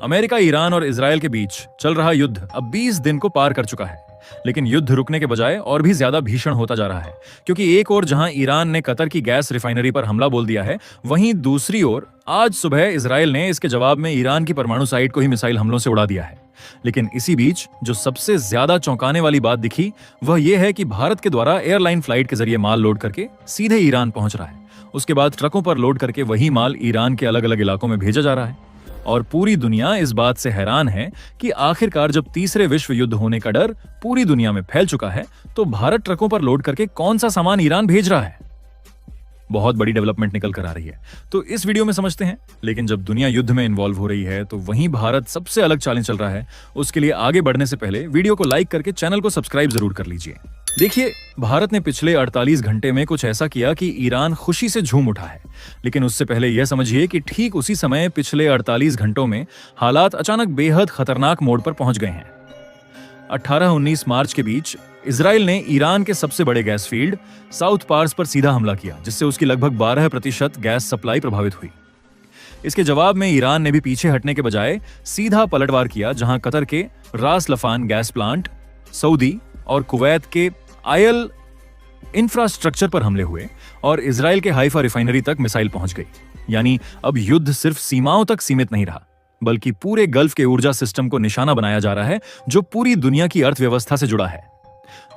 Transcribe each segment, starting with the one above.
America, Iran और Israel के बीच चल रहा युद्ध अब 20 दिन को पार कर चुका है, लेकिन युद्ध रुकने के बजाय और भी ज्यादा भीषण होता जा रहा है। क्योंकि एक ओर जहां ईरान ने कतर की गैस रिफाइनरी पर हमला बोल दिया है, वहीं दूसरी ओर आज सुबह इजराइल ने इसके जवाब में ईरान की परमाणु साइट को ही मिसाइल हमलों से उड़ा दिया है। लेकिन इसी बीच जो सबसे ज्यादा चौंकाने वाली बात दिखी वह यह है कि भारत के द्वारा एयरलाइन फ्लाइट के जरिए माल लोड करके सीधे ईरान पहुंच रहा है। उसके बाद ट्रकों पर लोड करके वही माल ईरान के अलग अलग इलाकों में भेजा जा रहा है। और पूरी दुनिया इस बात से हैरान है कि आखिरकार जब तीसरे विश्व युद्ध होने का डर पूरी दुनिया में फैल चुका है, तो भारत ट्रकों पर लोड करके कौन सा सामान ईरान भेज रहा है। बहुत बड़ी डेवलपमेंट निकल कर आ रही है, तो इस वीडियो में समझते हैं। लेकिन जब दुनिया युद्ध में इन्वॉल्व हो रही है, तो वहीं भारत सबसे अलग चालें चल रहा है। उसके लिए आगे बढ़ने से पहले वीडियो को लाइक करके चैनल को सब्सक्राइब जरूर कर लीजिए। देखिए, भारत ने पिछले 48 घंटे में कुछ ऐसा किया कि ईरान खुशी से झूम उठा है। लेकिन उससे पहले यह समझिए कि ठीक उसी समय पिछले 48 घंटों में हालात अचानक बेहद खतरनाक मोड़ पर पहुंच गए हैं। 18-19 मार्च के बीच इजराइल ने ईरान के सबसे बड़े गैस फील्ड साउथ पार्स पर सीधा हमला किया, जिससे उसकी लगभग 12% गैस सप्लाई प्रभावित हुई। इसके जवाब में ईरान ने भी पीछे हटने के बजाय सीधा पलटवार किया, जहां कतर के रास लफान गैस प्लांट, सऊदी और कुवैत के आयल इंफ्रास्ट्रक्चर पर हमले हुए और इजराइल के हाइफा रिफाइनरी तक मिसाइल पहुंच गई। यानी अब युद्ध सिर्फ सीमाओं तक सीमित नहीं रहा, बल्कि पूरे गल्फ के ऊर्जा सिस्टम को निशाना बनाया जा रहा है, जो पूरी दुनिया की अर्थव्यवस्था से जुड़ा है।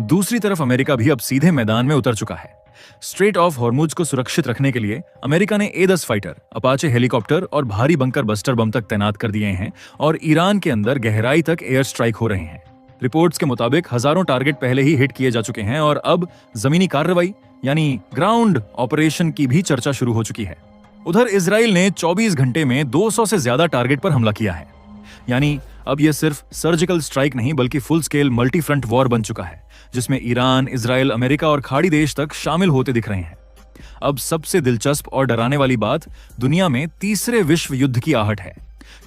दूसरी तरफ अमेरिका भी अब सीधे मैदान में उतर चुका है। स्ट्रेट ऑफ हॉर्मुज को सुरक्षित रखने के लिए अमेरिका ने A-10 फाइटर, अपाचे हेलीकॉप्टर और भारी बंकर बस्टर बम तक तैनात कर दिए हैं और ईरान के अंदर गहराई तक एयर स्ट्राइक हो रहे हैं। रिपोर्ट्स के मुताबिक हजारों टारगेट पहले ही हिट किए जा चुके हैं और अब जमीनी कार्रवाई यानी ग्राउंड ऑपरेशन की भी चर्चा शुरू हो चुकी है। उधर इजराइल ने 24 घंटे में 200 से ज्यादा टारगेट पर हमला किया है। यानी अब यह सिर्फ सर्जिकल स्ट्राइक नहीं, बल्कि full scale multi front war बन चुका है, जिसमें ईरान, इजराइल, अमेरिका और खाड़ी देश तक शामिल होते दिख रहे हैं। अब सबसे दिलचस्प और डराने वाली बात, दुनिया में तीसरे विश्व युद्ध की आहट है,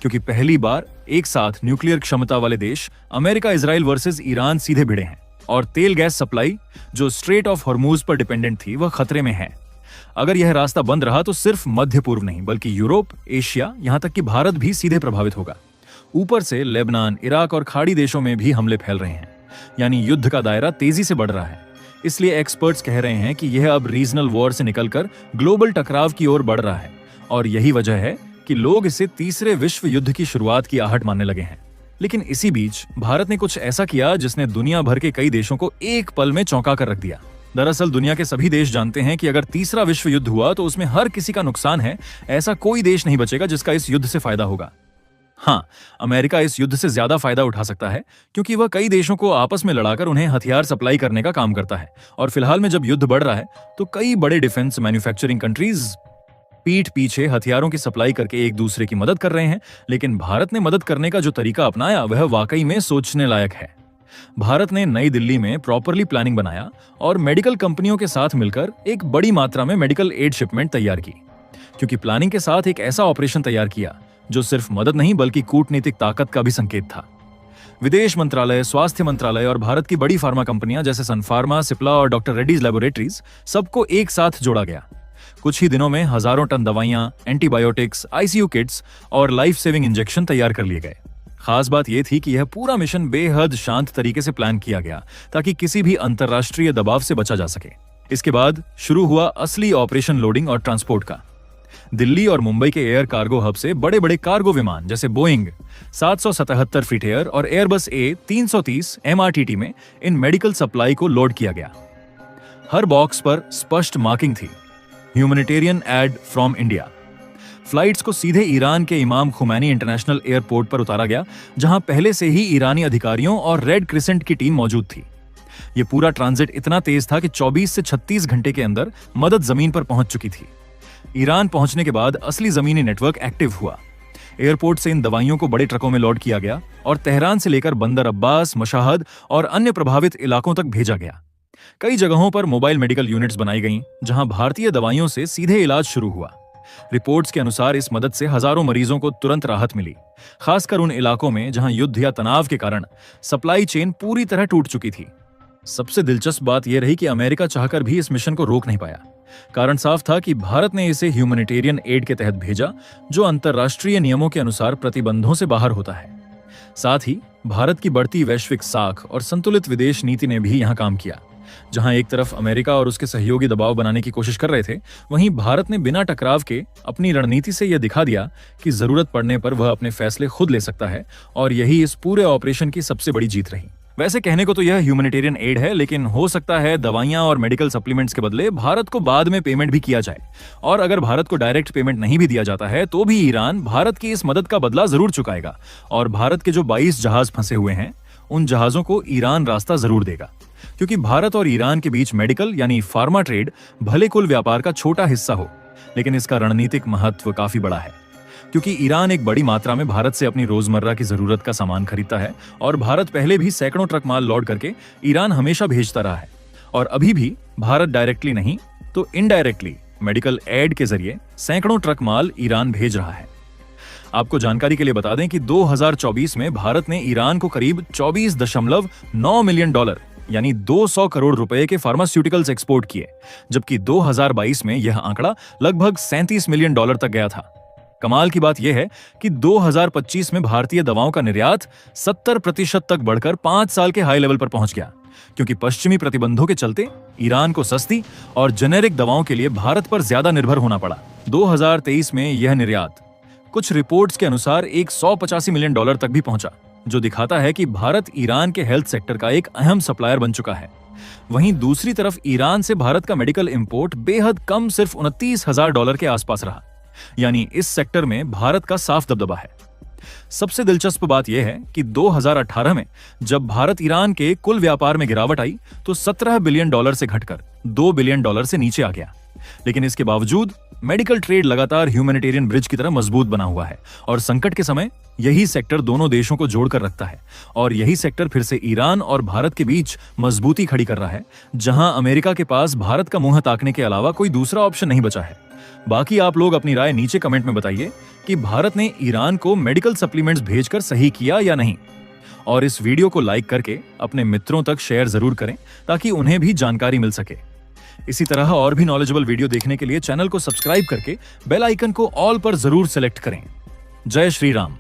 क्योंकि पहली बार एक साथ न्यूक्लियर क्षमता वाले देश अमेरिका, इजराइल वर्सेस ईरान सीधे भिड़े हैं और तेल गैस सप्लाई जो स्ट्रेट ऑफ हॉर्मुज पर डिपेंडेंट थी, वह खतरे में है। अगर यह रास्ता बंद रहा तो सिर्फ मध्य पूर्व नहीं, बल्कि यूरोप, एशिया, यहां तक कि भारत भी सीधे प्रभावित होगा। ऊपर से लेबनान, इराक और खाड़ी देशों में भी हमले फैल रहे हैं। यानी युद्ध का दायरा तेजी से बढ़ रहा है। इसलिए एक्सपर्ट्स कह रहे हैं कि यह अब रीजनल वॉर से निकलकर ग्लोबल टकराव की ओर बढ़ रहा है और यही वजह है कि लोग इसे तीसरे विश्व युद्ध की शुरुआत की आहट मानने लगे हैं। लेकिन इसी बीच भारत ने कुछ ऐसा किया जिसने दुनिया भर के कई देशों को एक पल में चौंका कर रख दिया। दरअसल दुनिया के सभी देश जानते हैं कि अगर तीसरा विश्व युद्ध हुआ तो उसमें हर किसी का नुकसान है। ऐसा कोई देश नहीं बचेगा जिसका इस युद्ध से फायदा होगा। हाँ, अमेरिका इस युद्ध से ज्यादा फायदा उठा सकता है, क्योंकि वह कई देशों को आपस में लड़ाकर उन्हें हथियार सप्लाई करने का काम करता है। और फिलहाल में जब युद्ध बढ़ रहा है, तो कई बड़े डिफेंस मैन्युफैक्चरिंग कंट्रीज पीठ पीछे हथियारों की सप्लाई करके एक दूसरे की मदद कर रहे हैं। लेकिन भारत ने मदद करने का जो तरीका अपनाया, वह वाकई में सोचने लायक है। भारत ने नई दिल्ली में प्रॉपरली प्लानिंग बनाया और मेडिकल कंपनियों के साथ मिलकर एक बड़ी मात्रा में मेडिकल एड शिपमेंट तैयार की। क्योंकि प्लानिंग के साथ एक ऐसा ऑपरेशन तैयार किया जो सिर्फ मदद नहीं, बल्कि कूटनीतिक ताकत का भी संकेत था। विदेश मंत्रालय, स्वास्थ्य मंत्रालय और भारत की बड़ी फार्मा कंपनियां जैसे सन फार्मा, सिप्ला और डॉक्टर रेड्डीज लैबोरेटरीज, सबको एक साथ जोड़ा गया। कुछ ही दिनों में हजारों टन दवाइयां, एंटीबायोटिक्स, आईसीयू किट्स और लाइफ सेविंग इंजेक्शन तैयार कर लिए गए। खास बात यह थी कि यह पूरा मिशन बेहद शांत तरीके से प्लान किया गया, ताकि किसी भी अंतर्राष्ट्रीय दबाव से बचा जा सके। इसके बाद शुरू हुआ असली ऑपरेशन लोडिंग और ट्रांसपोर्ट का। दिल्ली और मुंबई के एयर कार्गो हब से बड़े बड़े कार्गो विमान जैसे बोइंग 777 फीट एयर और एयरबस A330 MRTT में इन मेडिकल सप्लाई को लोड किया गया। हर बॉक्स पर स्पष्ट मार्किंग थी, humanitarian add from India. Flights को सीधे ईरान के इमाम खुमैनी इंटरनेशनल एयरपोर्ट पर उतारा गया, जहां पहले से ही ईरानी अधिकारियों और रेड क्रिसेंट की टीम मौजूद थी। यह पूरा ट्रांजिट इतना तेज था कि 24 से 36 घंटे के अंदर मदद जमीन पर पहुंच चुकी थी। ईरान पहुंचने के बाद असली जमीनी नेटवर्क एक्टिव हुआ। एयरपोर्ट से इन दवाइयों को बड़े ट्रकों में लोड किया गया और तेहरान से लेकर बंदर अब्बास, मशाहद और अन्य प्रभावित इलाकों तक भेजा गया। कई जगहों पर मोबाइल मेडिकल यूनिट्स बनाई गईं, जहां भारतीय दवाइयों से सीधे इलाज शुरू हुआ। रिपोर्ट्स के अनुसार इस मदद से हजारों मरीजों को तुरंत राहत मिली, खासकर उन इलाकों में जहां युद्ध या तनाव के कारण सप्लाई चेन पूरी तरह टूट चुकी थी। सबसे दिलचस्प बात यह रही कि अमेरिका चाहकर भी इस मिशन को रोक नहीं पाया। कारण साफ था कि भारत ने इसे ह्यूमैनिटेरियन एड के तहत भेजा, जो अंतर्राष्ट्रीय नियमों के अनुसार प्रतिबंधों से बाहर होता है। साथ ही भारत की बढ़ती वैश्विक साख और संतुलित विदेश नीति ने भी यहां काम किया। जहां एक तरफ अमेरिका और उसके सहयोगी दबाव बनाने की कोशिश कर रहे थे, वहीं भारत ने बिना टकराव के अपनी रणनीति से यह दिखा दिया कि जरूरत पड़ने पर वह अपने फैसले खुद ले सकता है, और यही इस पूरे ऑपरेशन की सबसे बड़ी जीत रही। वैसे कहने को तो यह ह्यूमैनिटेरियन एड है, लेकिन हो सकता है दवाइयां और मेडिकल सप्लीमेंट्स के बदले भारत को बाद में पेमेंट भी किया जाए। और अगर भारत को डायरेक्ट पेमेंट नहीं भी दिया जाता है तो भी ईरान भारत की इस मदद का बदला जरूर चुकाएगा, और भारत के जो 22 जहाज फंसे हुए हैं उन जहाजों को ईरान रास्ता जरूर देगा। क्योंकि भारत और ईरान के बीच मेडिकल यानी फार्मा ट्रेड भले कुल व्यापार का छोटा हिस्सा हो, लेकिन इसका रणनीतिक महत्व काफी बड़ा है। क्योंकि ईरान एक बड़ी मात्रा में भारत से अपनी रोजमर्रा की जरूरत का सामान खरीदता है, और भारत पहले भी सैकड़ों ट्रक माल लोड करके ईरान हमेशा भेजता रहा है। और अभी भी भारत डायरेक्टली नहीं तो इनडायरेक्टली मेडिकल एड के जरिए सैकड़ों ट्रक माल ईरान भेज रहा है। आपको जानकारी के लिए बता दें कि 2024 में भारत ने ईरान को करीब $24.9 मिलियन यानी 200 करोड़ रुपए के फार्मास्यूटिकल्स एक्सपोर्ट किए, जबकि 2022 में यह आंकड़ा लगभग $37 मिलियन तक गया था। कमाल की बात यह है कि 2025 में भारतीय दवाओं का निर्यात 70% तक बढ़कर 5 साल के हाई लेवल पर पहुंच गया, क्योंकि पश्चिमी प्रतिबंधों के चलते ईरान को सस्ती और जेनेरिक दवाओं के लिए भारत पर ज्यादा निर्भर होना पड़ा। 2023 में यह निर्यात कुछ रिपोर्ट्स के अनुसार $185 मिलियन तक भी पहुंचा, जो दिखाता है कि भारत ईरान के हेल्थ सेक्टर का एक अहम सप्लायर बन चुका है। वहीं दूसरी तरफ ईरान से भारत का मेडिकल इंपोर्ट बेहद कम, सिर्फ $29,000 के आसपास रहा, यानी इस सेक्टर में भारत का साफ दबदबा है। सबसे दिलचस्प बात यह है कि 2018 में जब भारत ईरान के कुल व्यापार में गिरावट आई तो $17 बिलियन से घटकर $2 बिलियन से नीचे आ गया। लेकिन इसके बावजूद मेडिकल ट्रेड लगातार ह्यूमैनिटेरियन ब्रिज की तरह मजबूत बना हुआ है, और संकट के समय यही सेक्टर दोनों देशों को जोड़कर रखता है। और यही सेक्टर फिर से ईरान और भारत के बीच मजबूती खड़ी कर रहा है, जहां अमेरिका के पास भारत का मुंह ताकने के अलावा कोई दूसरा ऑप्शन नहीं बचा है। बाकी आप लोग अपनी राय नीचे कमेंट में बताइए कि भारत ने ईरान को मेडिकल सप्लीमेंट्स भेजकर सही किया या नहीं। और इस वीडियो को लाइक करके अपने मित्रों तक शेयर जरूर करें, ताकि उन्हें भी जानकारी मिल सके। इसी तरह और भी नॉलेजेबल वीडियो देखने के लिए चैनल को सब्सक्राइब करके बेल आइकन को ऑल पर जरूर सेलेक्ट करें। जय श्री राम।